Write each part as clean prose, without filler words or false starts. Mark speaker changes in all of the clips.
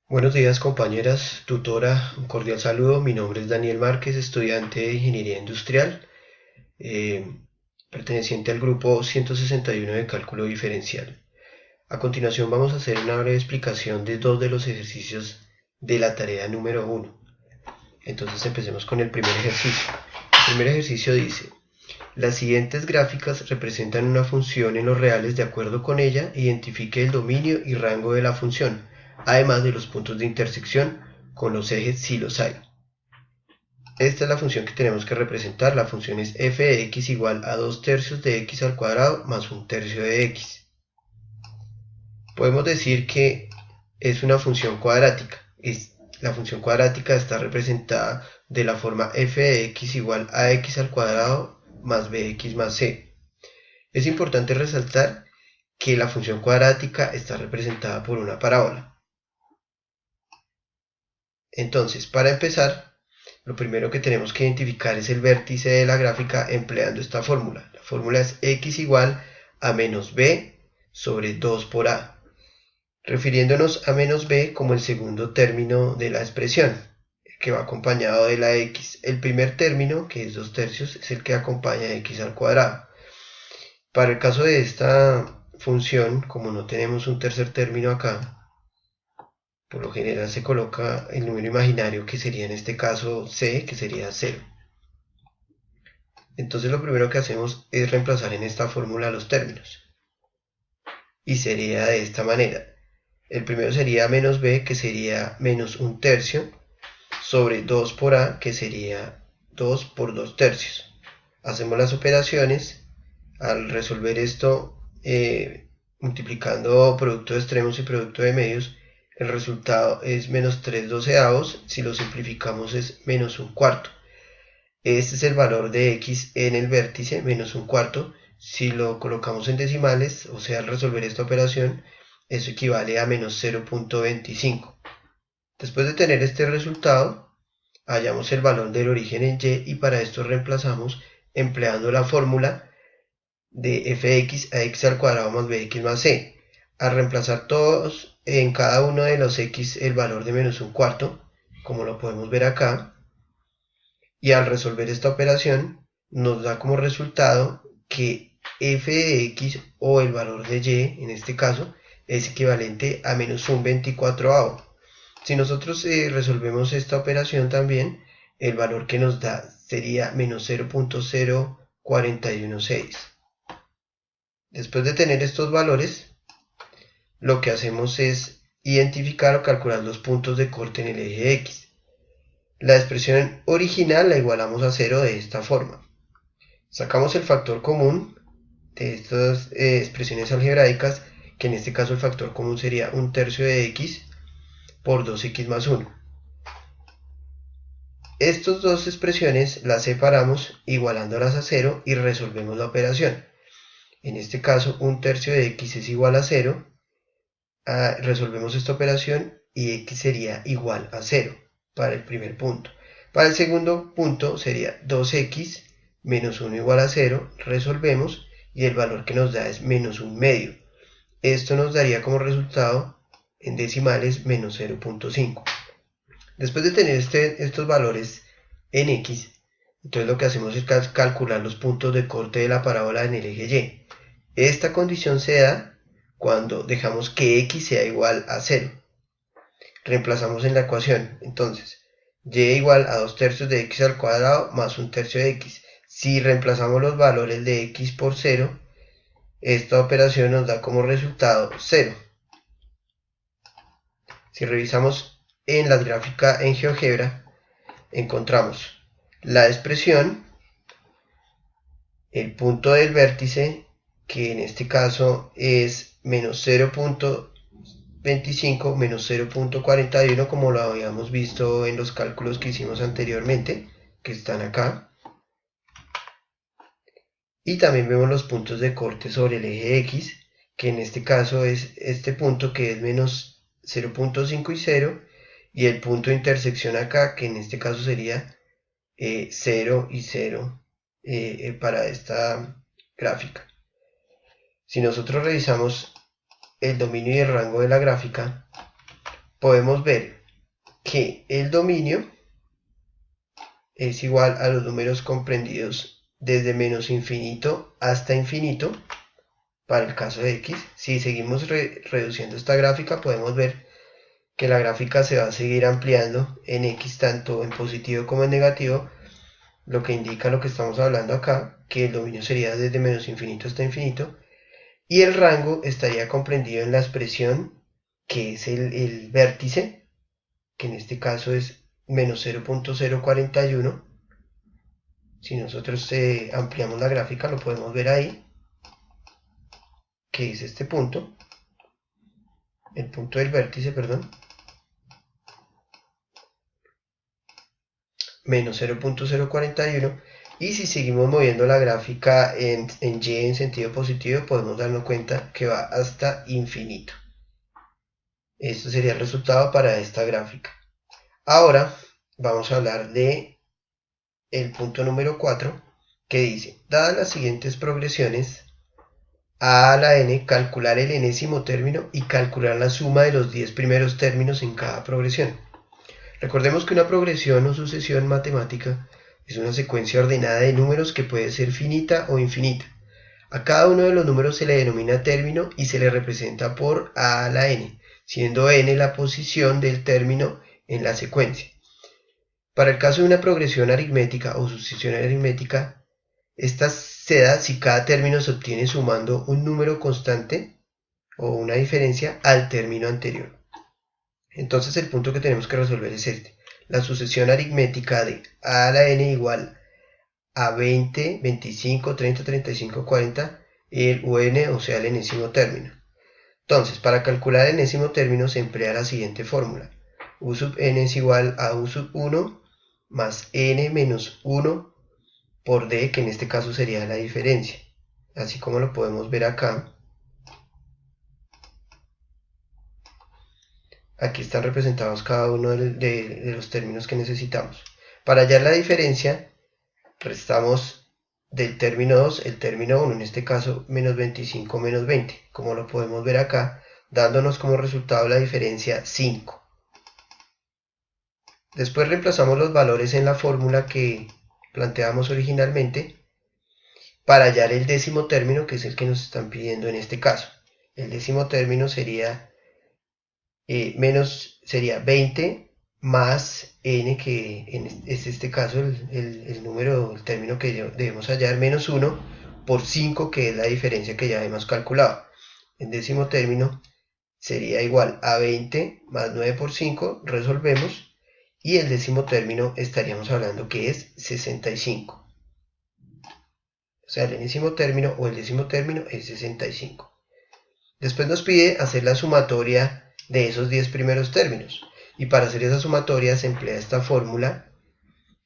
Speaker 1: Buenos días compañeras, tutora, un cordial saludo. Mi nombre es Daniel Márquez, estudiante de Ingeniería Industrial, eh, perteneciente al grupo 161 de cálculo diferencial. A continuación vamos a hacer una breve explicación de dos de los ejercicios de la tarea número uno. Entonces empecemos con el primer ejercicio. El primer ejercicio dice: las siguientes gráficas representan una función en los reales. De acuerdo con ella, identifique el dominio y rango de la función, además de los puntos de intersección con los ejes si los hay. Esta es la función que tenemos que representar. La función es f de x igual a 2 tercios de x al cuadrado más un tercio de x. Podemos decir que es una función cuadrática. La función cuadrática está representada de la forma f de x igual a x al cuadrado más bx más c. Es importante resaltar que la función cuadrática está representada por una parábola. Entonces, para empezar, lo primero que tenemos que identificar es el vértice de la gráfica empleando esta fórmula. La fórmula es x igual a menos b sobre 2 por a, refiriéndonos a menos b como el segundo término de la expresión, que va acompañado de la x. El primer término, que es 2 tercios, es el que acompaña a x al cuadrado. Para el caso de esta función, como no tenemos un tercer término acá, por lo general se coloca el número imaginario, que sería en este caso c, que sería 0. Entonces lo primero que hacemos es reemplazar en esta fórmula los términos. Y sería de esta manera. El primero sería menos b, que sería menos un tercio, sobre 2 por a, que sería 2 por 2 tercios. Hacemos las operaciones. Al resolver esto, multiplicando producto de extremos y producto de medios, el resultado es menos 3 doceavos. Si lo simplificamos es menos un cuarto. Este es el valor de x en el vértice, menos un cuarto. Si lo colocamos en decimales, o sea, al resolver esta operación, eso equivale a menos 0.25. Después de tener este resultado, hallamos el valor del origen en y, y para esto reemplazamos empleando la fórmula de fx a x al cuadrado más bx más c. Al reemplazar todos en cada uno de los x el valor de menos un cuarto, como lo podemos ver acá, y al resolver esta operación nos da como resultado que f de x, o el valor de y en este caso, es equivalente a menos un 24avo. Si nosotros resolvemos esta operación también, el valor que nos da sería menos 0.0416. Después de tener estos valores, lo que hacemos es identificar o calcular los puntos de corte en el eje x. La expresión original la igualamos a 0 de esta forma. Sacamos el factor común de estas expresiones algebraicas, que en este caso el factor común sería un tercio de x por 2x más 1. Estas dos expresiones las separamos igualándolas a 0 y resolvemos la operación. En este caso, un tercio de x es igual a 0. Resolvemos esta operación y x sería igual a 0 para el primer punto. Para el segundo punto sería 2x menos 1 igual a 0. Resolvemos y el valor que nos da es menos un medio. Esto nos daría como resultado en decimales menos 0.5. Después de tener estos valores en x, entonces lo que hacemos es calcular los puntos de corte de la parábola en el eje y. Esta condición se da cuando dejamos que x sea igual a 0. Reemplazamos en la ecuación, entonces, y igual a 2 tercios de x al cuadrado más un tercio de x. Si reemplazamos los valores de x por 0, esta operación nos da como resultado 0. Si revisamos en la gráfica en GeoGebra, encontramos la expresión, el punto del vértice, que en este caso es menos 0.25 menos 0.41, como lo habíamos visto en los cálculos que hicimos anteriormente, que están acá. Y también vemos los puntos de corte sobre el eje x, que en este caso es este punto, que es menos 0.5 y 0, y el punto de intersección acá, que en este caso sería 0 y 0 para esta gráfica. Si nosotros revisamos el dominio y el rango de la gráfica, podemos ver que el dominio es igual a los números comprendidos desde menos infinito hasta infinito para el caso de x. Si seguimos reduciendo esta gráfica, podemos ver que la gráfica se va a seguir ampliando en x tanto en positivo como en negativo, lo que indica lo que estamos hablando acá, que el dominio sería desde menos infinito hasta infinito, y el rango estaría comprendido en la expresión que es el vértice, que en este caso es menos 0.041. Si nosotros ampliamos la gráfica, lo podemos ver ahí, que es este punto, el punto del vértice, perdón, menos 0.041. Y si seguimos moviendo la gráfica en y en sentido positivo, podemos darnos cuenta que va hasta infinito. Esto sería el resultado para esta gráfica. Ahora vamos a hablar de el punto número 4, que dice: dadas las siguientes progresiones a la n, calcular el enésimo término y calcular la suma de los 10 primeros términos en cada progresión. Recordemos que una progresión o sucesión matemática es una secuencia ordenada de números que puede ser finita o infinita. A cada uno de los números se le denomina término y se le representa por a la n, siendo n la posición del término en la secuencia. Para el caso de una progresión aritmética o sucesión aritmética, esta se da si cada término se obtiene sumando un número constante o una diferencia al término anterior. Entonces el punto que tenemos que resolver es este: la sucesión aritmética de a a la n igual a 20, 25, 30, 35, 40, el un, o sea el enésimo término. Entonces, para calcular el enésimo término se emplea la siguiente fórmula: u sub n es igual a u sub 1 más n menos 1 por d, que en este caso sería la diferencia, así como lo podemos ver acá. Aquí están representados cada uno de los términos que necesitamos. Para hallar la diferencia, restamos del término 2 el término 1, en este caso menos 25 menos 20, como lo podemos ver acá, dándonos como resultado la diferencia 5. Después reemplazamos los valores en la fórmula que planteamos originalmente para hallar el décimo término, que es el que nos están pidiendo en este caso. El décimo término sería sería 20 más n, que es este caso el número, el término que debemos hallar, menos 1 por 5, que es la diferencia que ya hemos calculado. El décimo término sería igual a 20 más 9 por 5, resolvemos, y el décimo término estaríamos hablando que es 65. O sea, el enésimo término o el décimo término es 65. Después nos pide hacer la sumatoria de esos 10 primeros términos, y para hacer esa sumatoria se emplea esta fórmula,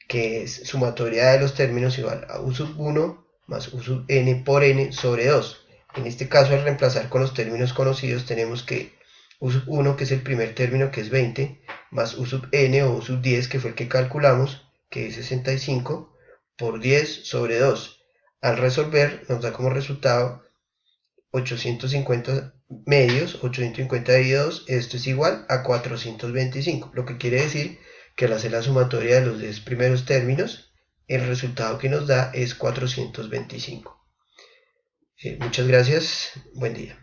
Speaker 1: que es sumatoria de los términos igual a u sub 1 más u sub n por n sobre 2. En este caso, al reemplazar con los términos conocidos, tenemos que u sub 1, que es el primer término, que es 20, más u sub n o u sub 10, que fue el que calculamos, que es 65, por 10 sobre 2. Al resolver nos da como resultado 850 medios, 850 dividido 2, esto es igual a 425, lo que quiere decir que al hacer la sumatoria de los 10 primeros términos, el resultado que nos da es 425. Muchas gracias, buen día.